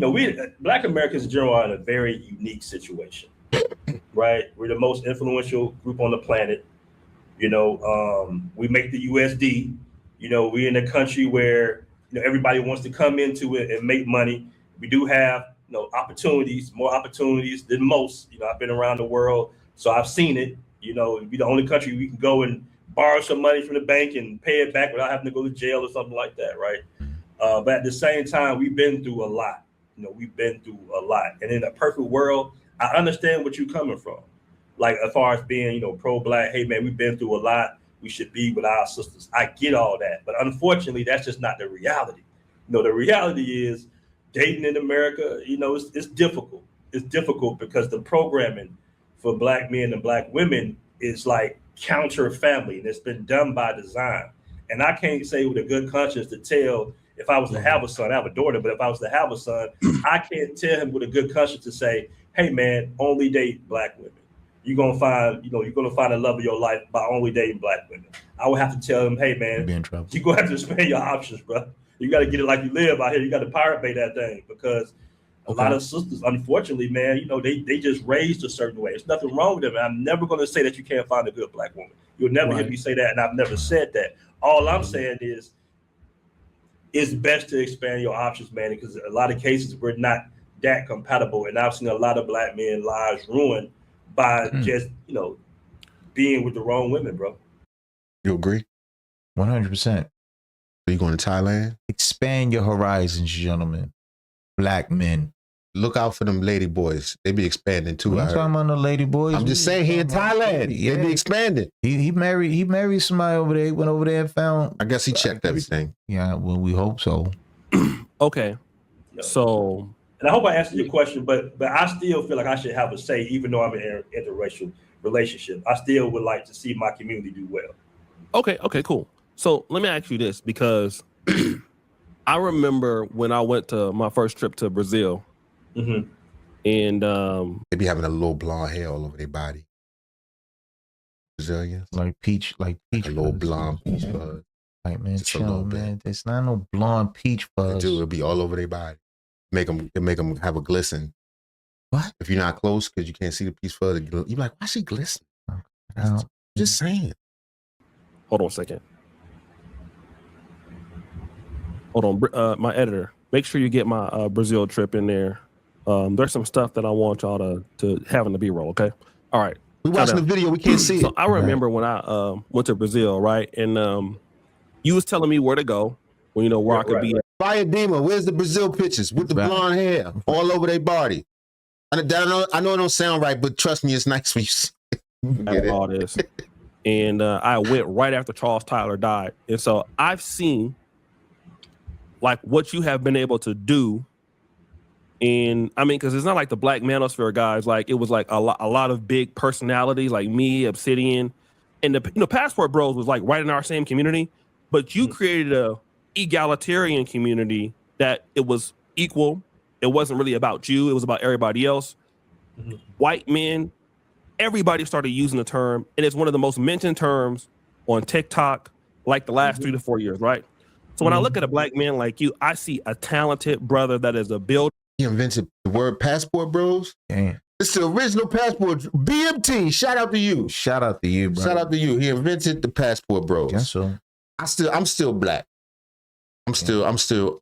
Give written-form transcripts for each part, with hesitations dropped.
we Black Americans in general are in a very unique situation, right? We're the most influential group on the planet. We make the USD. We're in a country where everybody wants to come into it and make money. We do have opportunities, more opportunities than most. I've been around the world, so I've seen it. We're the only country we can go and borrow some money from the bank and pay it back without having to go to jail or something like that, right? But at the same time, we've been through a lot. We've been through a lot, and in a perfect world, I understand what you're coming from. Like as far as being, pro-Black, hey man, we've been through a lot. We should be with our sisters. I get all that, but unfortunately, that's just not the reality. The reality is dating in America. It's difficult. It's difficult because the programming for Black men and Black women is like counter family, and it's been done by design. And I can't say with a good conscience to tell if I was to have a son, I have a daughter, but if I was to have a son, I can't tell him with a good conscience to say, hey man, only date Black women. You're gonna find the love of your life by only dating Black women. I would have to tell him, hey man, you're gonna have to expand your options, bro. You gotta get it like you live out here. You gotta Pirate Bay that thing because a lot of sisters, unfortunately, man, they just raised a certain way. There's nothing wrong with them. I'm never gonna say that you can't find a good Black woman. You'll never hear me say that, and I've never said that. All I'm saying is it's best to expand your options, man, because a lot of cases we're not that compatible. And I've seen a lot of Black men lives ruined by just, being with the wrong women, bro. You agree? 100%. Are you going to Thailand? Expand your horizons, gentlemen. Black men. Look out for them lady boys. They be expanding too. I'm talking about the lady boys. I'm just saying here in Thailand, they be expanding. He married somebody over there. He went over there and found. I guess he checked everything. Yeah, well, we hope so. Okay. So. And I hope I answered your question, but I still feel like I should have a say, even though I'm in an interracial relationship. I still would like to see my community do well. Okay, cool. So let me ask you this, because I remember when I went to my first trip to Brazil, and they be having a little blonde hair all over their body. Brazilians, like peach, a little blonde peach fuzz. Like man, chill, man. It's not no blonde peach fuzz. It'll be all over their body. Make them have a glisten. What? If you're not close because you can't see the piece further, you're like, why she glisten? Just saying. Hold on a second. Hold on, my editor. Make sure you get my Brazil trip in there. There's some stuff that I want y'all to have in the B-roll. Okay. All right. We watching the video. We can't see it. So I remember when I went to Brazil, right, and you was telling me where to go. Well, where I could be. Fire Dima, where's the Brazil pictures with the blonde hair all over their body? I know it don't sound right, but trust me, it's nice when you get all this. And I went right after Charles Tyler died, and so I've seen like what you have been able to do. And I mean, because it's not like the Black Manosphere guys. Like it was like a lot of big personalities, like me, Obsidian, and the Passport Bros was like right in our same community. But you created a egalitarian community that it was equal. It wasn't really about you. It was about everybody else. White men, everybody started using the term, and it's one of the most mentioned terms on TikTok like the last 3 to 4 years, right? So when I look at a Black man like you, I see a talented brother that is a builder. He invented the word Passport Bros. Damn. It's the original Passport. BMT, shout out to you. Shout out to you, bro. Shout out to you. He invented the Passport Bros. Guess so. I'm still Black. I'm still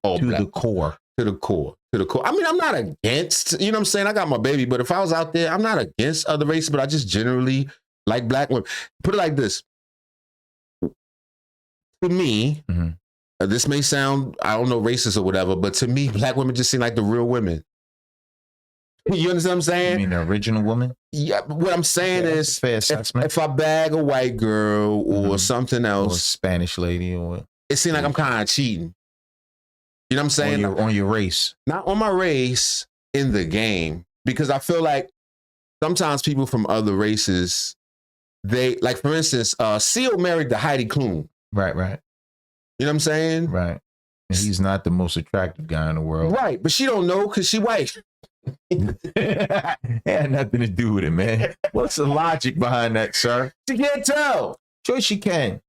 all Black. To the core. To the core. I mean, I'm not against, you know what I'm saying? I got my baby, but if I was out there, I'm not against other races, but I just generally like Black women. Put it like this. To me, this may sound, I don't know, racist or whatever, but to me, Black women just seem like the real women. You understand what I'm saying? You mean the original woman? Yeah, what I'm saying is, fair assessment. If I bag a white girl or something else, or a Spanish lady, or what? It seems like I'm kind of cheating. You know what I'm saying? On your race. Not on my race, in the game. Because I feel like sometimes people from other races, they, like for instance, Seal married to Heidi Klum. Right. You know what I'm saying? Right. And he's not the most attractive guy in the world. Right, but she don't know because she white. It had nothing to do with it, man. What's the logic behind that, sir? She can't tell. Sure, she can.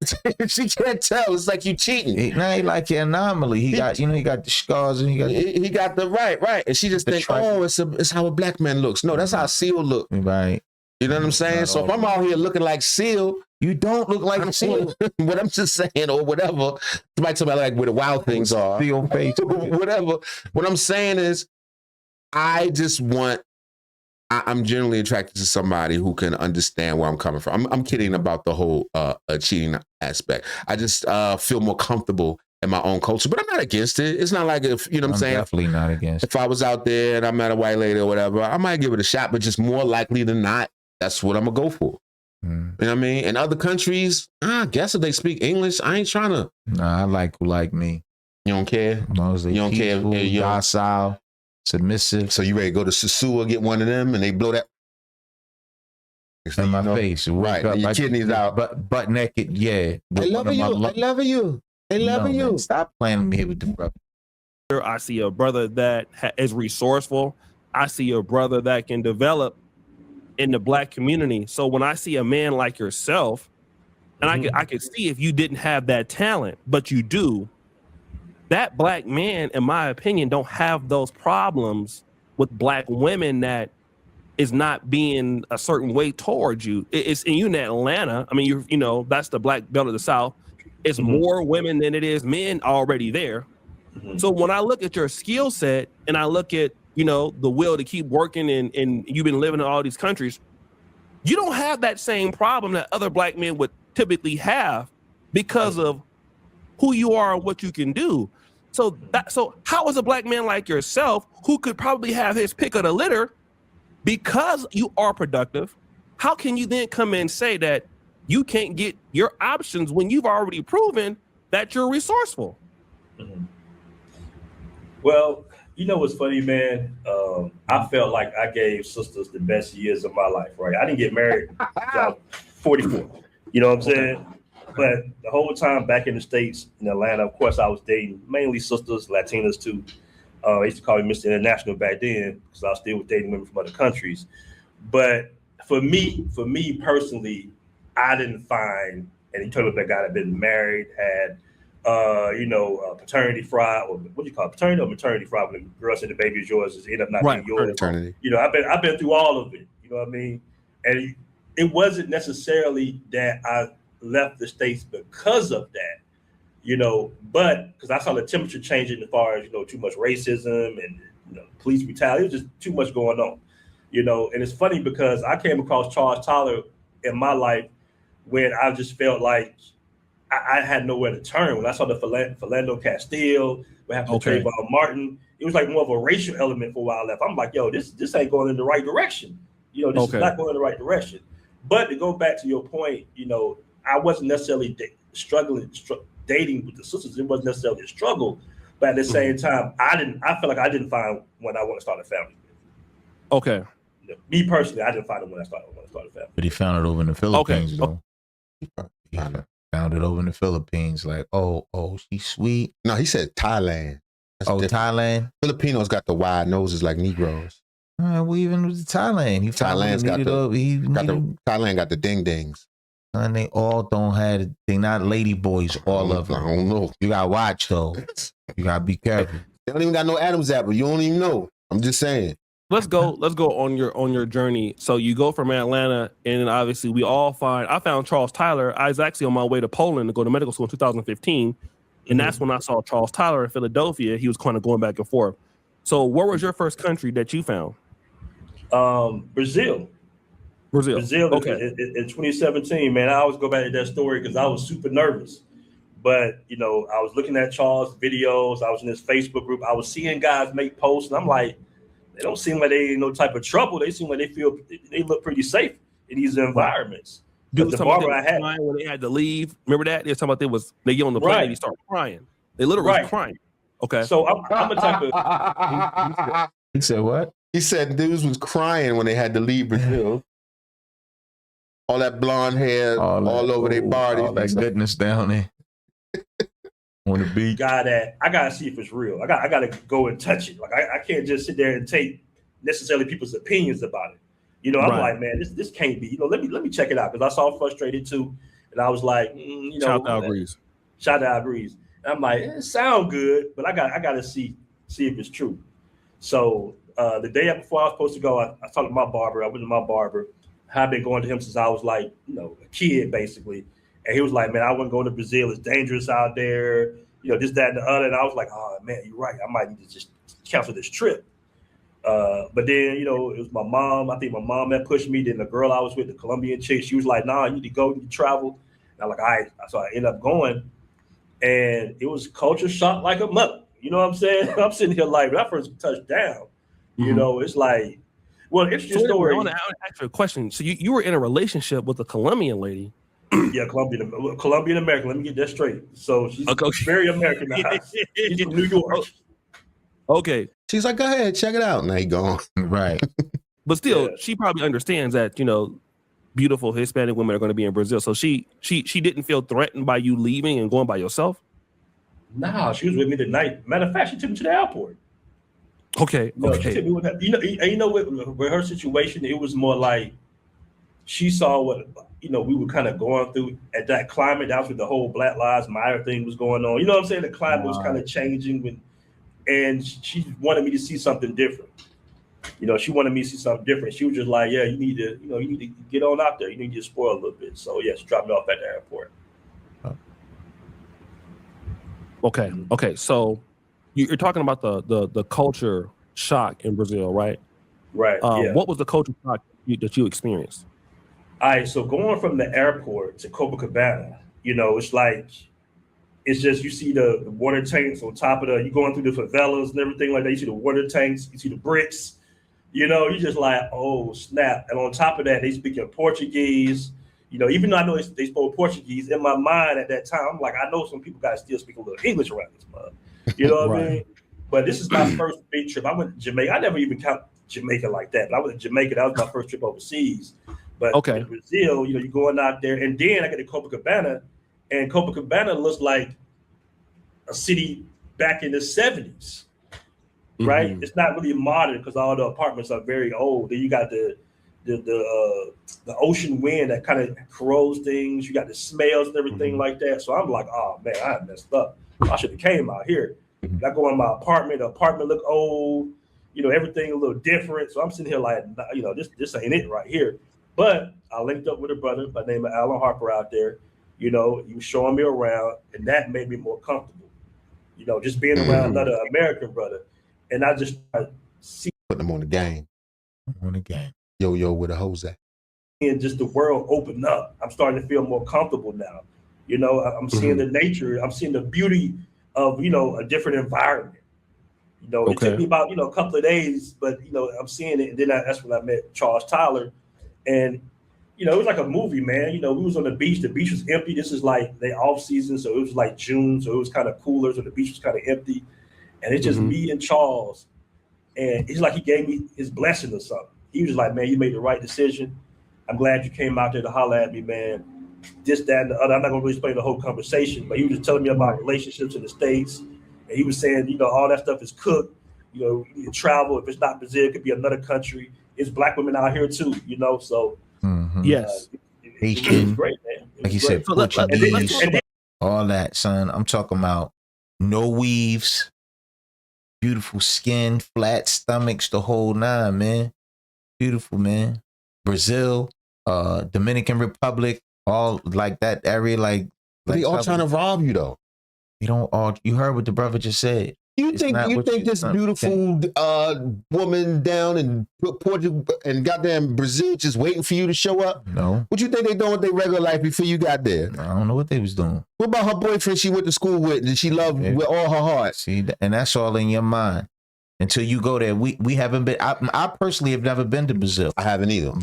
She can't tell. It's like you cheating. Now he like an anomaly. He got the scars and he got the right. And she just think, oh, it's how a black man looks. No, that's how Seal look. Right. You know what I'm saying? So if I'm out here looking like Seal, you don't look like Seal. What I'm just saying, or whatever. Somebody like where the wild things are. Seal face. Whatever. What I'm saying is, I just want. I'm generally attracted to somebody who can understand where I'm coming from. I'm kidding about the whole cheating aspect. I just feel more comfortable in my own culture, but I'm not against it. It's not like if, you know what I'm saying? Definitely not against it. If I was out there and I met a white lady or whatever, I might give it a shot, but just more likely than not, that's what I'm going to go for. You know what I mean? In other countries, I guess if they speak English, I ain't trying to. Nah, I like who like me. You don't care? No, you don't care if you're docile, submissive. So you ready to go to Sasua, get one of them, and they blow that in my face, right? And your kidneys out, butt naked. Yeah, I love you. I love you. I love you. Man, stop playing me with the brother. I see a brother that is resourceful. I see a brother that can develop in the black community. So when I see a man like yourself, and I could see if you didn't have that talent, but you do. That black man, in my opinion, don't have those problems with black women that is not being a certain way towards you. It's in you in Atlanta. I mean, you know, that's the black belt of the South. It's more women than it is men already there. So when I look at your skill set and I look at, you know, the will to keep working and you've been living in all these countries, you don't have that same problem that other black men would typically have because of who you are and what you can do. So how is a black man like yourself, who could probably have his pick of the litter because you are productive, how can you then come and say that you can't get your options when you've already proven that you're resourceful? Well, you know what's funny, man? I felt like I gave sisters the best years of my life, right? I didn't get married until I was 44. You know what I'm saying? But the whole time back in the States, in Atlanta, of course, I was dating mainly sisters, Latinas too. They used to call me Mr. International back then because I was still dating women from other countries. But for me personally, I didn't find, and you told me that guy that had been married, had, paternity fraud, or what do you call it, paternity or maternity fraud, when the girl said the baby is yours, it ended up not being yours. Paternity. You know, I've been through all of it. You know what I mean? And it wasn't necessarily that I left the States because of that, you know, but because I saw the temperature changing as far as, you know, too much racism and, you know, police brutality. It was just too much going on, you know. And it's funny because I came across Charles Tyler in my life when I just felt like I had nowhere to turn. When I saw the Philando Castile, what happened to Trayvon Martin, it was like more of a racial element for a while left. I'm like, yo, this ain't going in the right direction. You know, this is not going in the right direction. But to go back to your point, you know, I wasn't necessarily dating with the sisters. It wasn't necessarily a struggle, but at the same time, I feel like I didn't find when I want to start a family. Okay. You know, me personally, I didn't find it when I want to start a family. But he found it over in the Philippines, though. He found it over in the Philippines. Like, oh, she's sweet. No, he said Thailand. That's different. Thailand. Filipinos got the wide noses like Negroes. Well, even with Thailand, Thailand got the ding dings. And they all don't have it. They not lady boys, all of them. I don't know. You gotta watch though. You gotta be careful. They don't even got no Adam's apple. You don't even know. I'm just saying. Let's go on your journey. So you go from Atlanta, and obviously I found Charles Tyler. I was actually on my way to Poland to go to medical school in 2015. And that's when I saw Charles Tyler in Philadelphia. He was kind of going back and forth. So where was your first country that you found? Brazil. Okay. In 2017, man, I always go back to that story because I was super nervous. But, you know, I was looking at Charles' videos. I was in his Facebook group. I was seeing guys make posts, and I'm like, they don't seem like they in no type of trouble. They seem like they look pretty safe in these environments. Dude, the barber I had when they had to leave. Remember that? They were talking about they get on the plane and they start crying. They literally was crying. Okay. So I'm a type of. He said what? He said dudes was crying when they had to leave Brazil. All that blonde hair all over their bodies. All that goodness down there. On the beach. I gotta see if it's real. I gotta go and touch it. Like I can't just sit there and take necessarily people's opinions about it. You know, I'm like, man, this can't be. You know, let me check it out because I saw frustrated too. And I was like, Shout out Breeze. Shout out Breeze. And I'm like, it sound good, but I got to see if it's true. So the day before I was supposed to go, I talked to my barber. I went to my barber. I've been going to him since I was like, a kid, basically. And he was like, man, I wouldn't go to Brazil. It's dangerous out there. This, that, and the other. And I was like, oh, man, you're right. I might need to just cancel this trip. But then, it was my mom. I think my mom that pushed me. Then the girl I was with, the Colombian chick, she was like, nah, you need to go, you need to travel. And I'm like, all right. So I ended up going. And it was culture shock like a mother. You know what I'm saying? I'm sitting here like, when I first touched down, it's like, well, interesting story. I want to ask you a question. So you were in a relationship with a Colombian lady. Yeah, Colombian American. Let me get that straight. So she's very Americanized. She's from New York. Okay. She's like, go ahead, check it out. Now you gone. Right. But still, she probably understands that, beautiful Hispanic women are going to be in Brazil. So she didn't feel threatened by you leaving and going by yourself? Nah, she was with me the night. Matter of fact, she took me to the airport. Okay. She took me with her. With her situation, it was more like she saw what we were kind of going through at that climate. That was when the whole Black Lives Matter thing was going on. You know what I'm saying? The climate was kind of changing and she wanted me to see something different. She wanted me to see something different. She was just like, yeah, you need to get on out there. You need to explore a little bit. So yeah, she dropped me off at the airport. Okay. So you're talking about the culture shock in Brazil, right? Right. Yeah. What was the culture shock that you experienced? All right. So going from the airport to Copacabana, it's just you see the water tanks on top of you going through the favelas and everything like that. You see the water tanks, you see the bricks. You're just like, oh snap! And on top of that, they speak in Portuguese. Even though I know they spoke Portuguese, in my mind at that time, I'm like, I know some people got to still speak a little English around this mug. You know what I mean? But this is my first big trip. I went to Jamaica. I never even count Jamaica like that. But I went to Jamaica. That was my first trip overseas. But in Brazil, you're going out there, and then I get to Copacabana, and Copacabana looks like a city back in the 70s. Right? It's not really modern because all the apartments are very old. Then you got the ocean wind that kind of corrodes things. You got the smells and everything like that. So I'm like, oh man, I messed up. I should have came out here. I go in my apartment. The apartment look old. Everything a little different. So I'm sitting here like, this ain't it right here. But I linked up with a brother by the name of Alan Harper out there. He was showing me around, and that made me more comfortable. Just being around another American brother. And I just see putting them on the game. Yo, where the hoes at? And just the world open up. I'm starting to feel more comfortable now. I'm seeing the nature. I'm seeing the beauty of a different environment. It took me about a couple of days, but I'm seeing it. And then that's when I met Charles Tyler, and it was like a movie, man. We was on the beach. The beach was empty. This is like the off season, so it was like June, so it was kind of cooler. So the beach was kind of empty. And it's just me and Charles. And it's like he gave me his blessing or something. He was like, man, you made the right decision. I'm glad you came out there to holler at me, man. This, that, and the other. I'm not going to really explain the whole conversation, but he was just telling me about relationships in the States. And he was saying, all that stuff is cooked. You need to travel. If it's not Brazil, it could be another country. It's Black women out here too, So yes. It was great, man. Like you said, Portuguese, all that, son. I'm talking about no weaves. Beautiful skin, flat stomachs, the whole nine, man. Beautiful, man. Brazil, Dominican Republic, all like that area, like they all trying to rob you though. You don't all. You heard what the brother just said. You think this beautiful woman down in Portugal and goddamn Brazil just waiting for you to show up? No. What you think they doing with their regular life before you got there? I don't know what they was doing. What about her boyfriend she went to school with and she loved with all her heart? See, and that's all in your mind. Until you go there, we haven't been. I personally have never been to Brazil. I haven't either.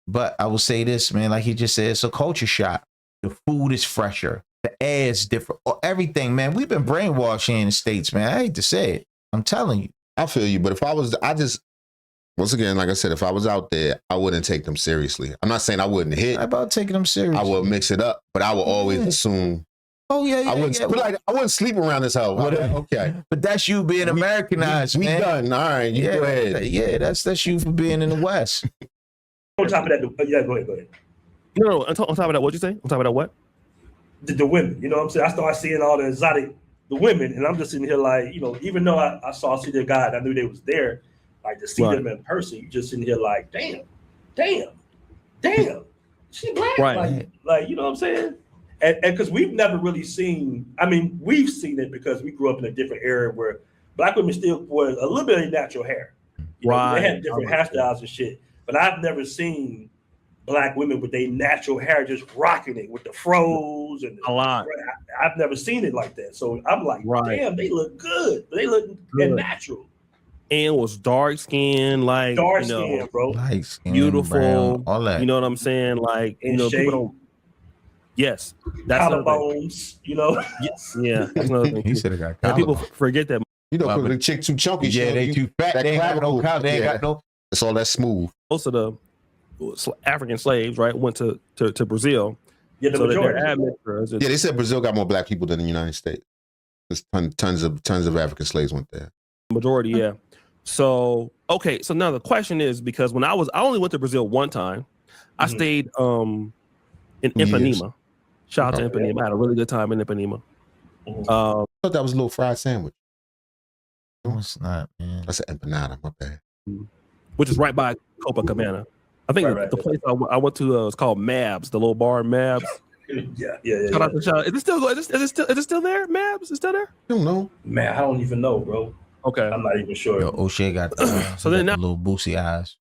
But I will say this, man. Like he just said, it's a culture shock. The food is fresher. The air is different. Everything, man. We've been brainwashed here in the States, man. I hate to say it. I'm telling you. I feel you. But if once again, like I said, if I was out there, I wouldn't take them seriously. I'm not saying I wouldn't hit. How about taking them seriously? I would mix it up, but I would always assume. Oh yeah, I wouldn't sleep around this house. Okay, but that's you being Americanized, we man. Done. All right, you go ahead. Yeah, that's you for being in the West. On top of that, go ahead. No, on top of that, what'd you say? On top of that, what? the women. You know what I'm saying? I started seeing all the women, and I'm just sitting here like, you know, even though I see the guy, and I knew they was there, like to see them in person, you just sitting here like, damn, she black, like you know what I'm saying? And because we've never really seen, I mean, we've seen it because we grew up in a different era where black women still wore a little bit of natural hair. You know, they had different hairstyles and shit, but I've never seen black women with their natural hair just rocking it with the froze and a lot. I've never seen it like that. So I'm like, damn, they look good. They look natural. And was dark skin, like dark skin, bro. Light skin, beautiful, brown, all that. You know what I'm saying? Like, in you know, shape. People don't. Yes, that's collarbones. You know. Yes, yeah. That's another thing. He said it got people forget that. You know, because the chick too chunky. Yeah, they too fat. They ain't got no collar. They ain't got no. It's all that smooth. Most of the African slaves, right, went to Brazil. Yeah, the majority. Yeah, they said Brazil got more black people than the United States. There's tons of African slaves went there. Majority, yeah. So okay, so now the question is, because when I only went to Brazil one time. I stayed in Ipanema. Shout out to Ipanema. I had a really good time in Ipanema. I thought that was a little fried sandwich. No, it's not, man. That's an empanada, my bad. Which is right by Copacabana. I think the place I went to was called Mabs, the little bar Mabs. Yeah. Shout out to Is it still there? Mabs? Is it still there? I don't know. Man, I don't even know, bro. Okay. I'm not even sure. Yo, Oshay got so then the little boosie eyes.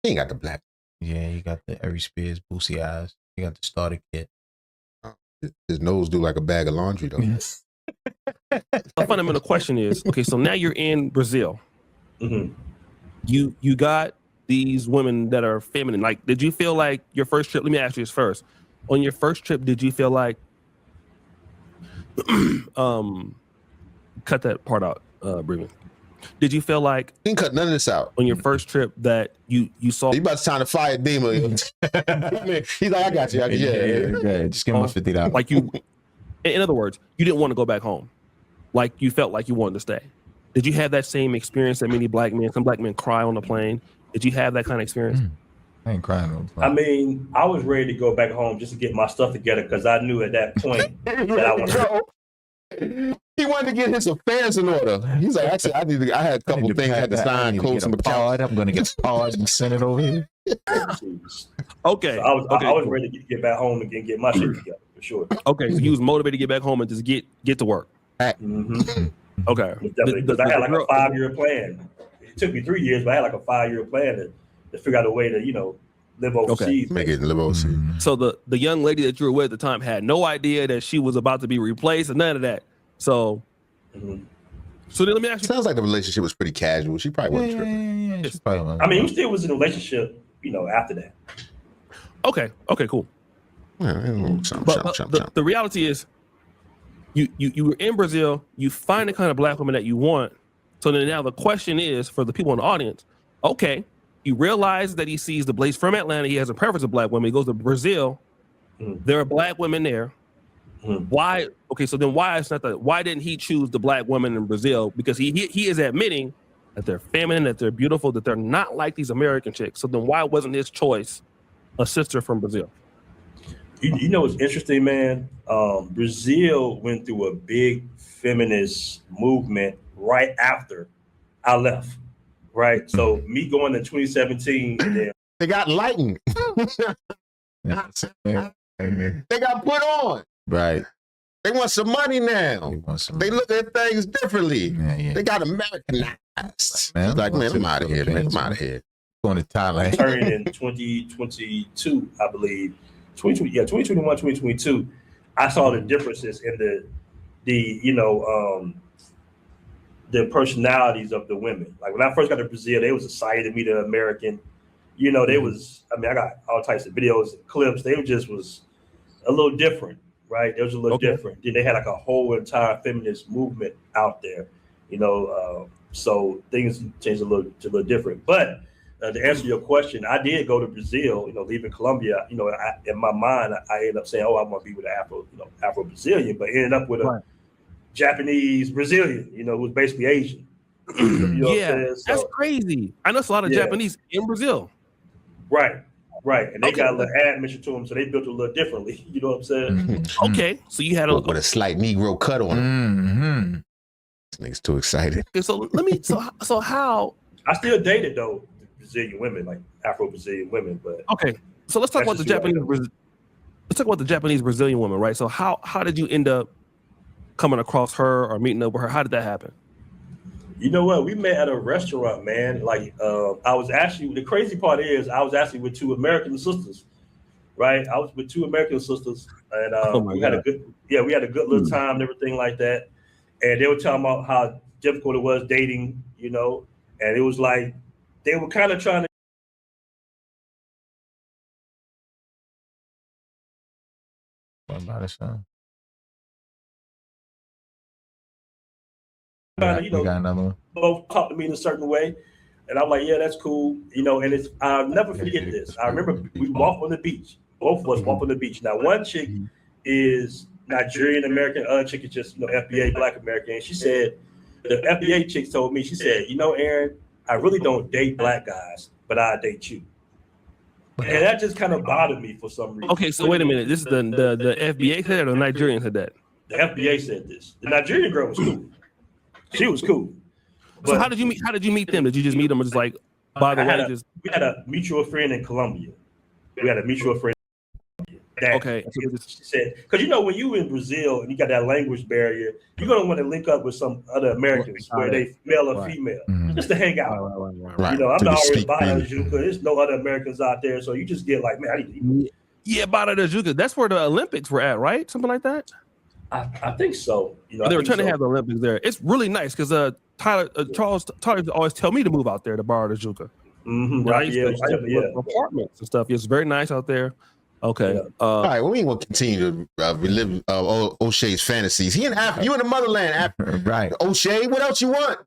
He ain't got the black. Yeah, he got the Ari Spears boosie eyes. He got the starter kit. His nose do like a bag of laundry though. The fundamental question is, okay, so now you're in Brazil. Mm-hmm. You got these women that are feminine. Like, did you feel like your first trip? Let me ask you this first. On your first trip, did you feel like cut that part out, Brigham? Did you feel like He didn't cut none of this out on your first trip that you saw? You about to time to fire Dima. He's like, I got you. Yeah. Just give him a $50. Like you, in other words, you didn't want to go back home. Like you felt like you wanted to stay. Did you have that same experience that many black men? Some black men cry on the plane. Did you have that kind of experience? I ain't crying on the plane. I mean, I was ready to go back home just to get my stuff together because I knew at that point that I was. He wanted to get his affairs in order. He's like, actually, I had a couple things I had to sign, close some accounts. I'm gonna get paused and send it over here. Okay. So I was ready to get back home and get my shit together for sure. Okay, so you was motivated to get back home and just get to work. Mm-hmm. Okay. Because I had like a 5-year plan. It took me 3 years, but I had like a 5-year plan to figure out a way to, you know, live overseas. Make it live overseas. So the young lady that you were with at the time had no idea that she was about to be replaced and none of that. So, so then let me ask you. Sounds like the relationship was pretty casual. She probably wasn't tripping. Yeah, she probably wasn't. I mean, we still was in a relationship, you know, after that. Okay, cool. The reality is, you were in Brazil. You find the kind of black woman that you want. So then now the question is for the people in the audience. Okay, he realizes that he sees the Blaze from Atlanta. He has a preference of black women. He goes to Brazil. There are black women there. Why? Okay, so then why didn't he choose the black women in Brazil? Because he is admitting that they're feminine, that they're beautiful, that they're not like these American chicks. So then why wasn't his choice a sister from Brazil? You know what's interesting, man? Brazil went through a big feminist movement right after I left. Right, so me going in 2017, they got enlightened. They got put on. Right. They want some money now. They look at things differently. Yeah. They got Americanized. Man, like, man, I'm out of here, man. I'm out of here. Going to Thailand. Turned in 2022, I believe. 2021, 2022. I saw the differences in the personalities of the women. Like when I first got to Brazil, they was excited to meet an American. You know, they was, I mean, I got all types of videos and clips. They was a little different, right? They was a little different. Then they had like a whole entire feminist movement out there, you know. So things changed a little different. But to answer your question, I did go to Brazil, you know, leaving Colombia. You know, in my mind, I ended up saying, oh, I want to be with an Afro-Brazilian, but ended up with a Japanese Brazilian, you know, who's basically Asian. You know that's crazy. I know a lot of Japanese in Brazil. Right. Right, and they Okay. got a little admission to them, so they built it a little differently. You know what I'm saying? Mm-hmm. Okay, so you had a with a slight Negro cut on it. Mm-hmm. This nigga's too excited. okay, so let me so how I still dated though Brazilian women, like Afro-Brazilian women, but okay. So let's talk about the That's just Japanese. Let's talk about the Japanese Brazilian woman, right? So how did you end up coming across her or meeting up with her? How did that happen? you know what? We met at a restaurant, man. Like I was actually the crazy part is I was actually with two American sisters, right? I was with two American sisters, and we had a good little time and everything like that. And they were talking about how difficult it was dating, you know, and it was like they were kind of trying to. What about it, son? You know, we got another one. Both talk to me in a certain way, and I'm like, yeah, that's cool, you know. And I'll never forget this. I remember we walked on the beach. Both of us walked on the beach. Now, one chick is Nigerian American, other chick is just FBA Black American. And she said, the FBA chick told me, she said, Aaron, I really don't date Black guys, but I date you. And that just kind of bothered me for some reason. Okay, so wait a minute. This is the FBA said that or the Nigerian said that? The FBA said this. The Nigerian girl was cool. She was cool. So how did you meet them? Did you just meet them or just like, by the way, we had a mutual friend in Colombia. We had a mutual friend. Okay. She said, because when you in Brazil and you got that language barrier, you're gonna want to link up with some other Americans, where they male or female, just to hang out. Right. I'm not always Bada Juka. There's no other Americans out there, so you just get like, man, I need to. Yeah, Bada Juka. That's where the Olympics were at, right? Something like that. I think so. They were trying to have the Olympics there. It's really nice because Tyler always tell me to move out there to Bada Juka. Mm-hmm. Right? Apartments and stuff. It's very nice out there. Okay. Yeah. All right. Well, we will continue to relive O'Shay's fantasies. He in Africa. You in the motherland, Africa. Right. O'Shay, what else you want?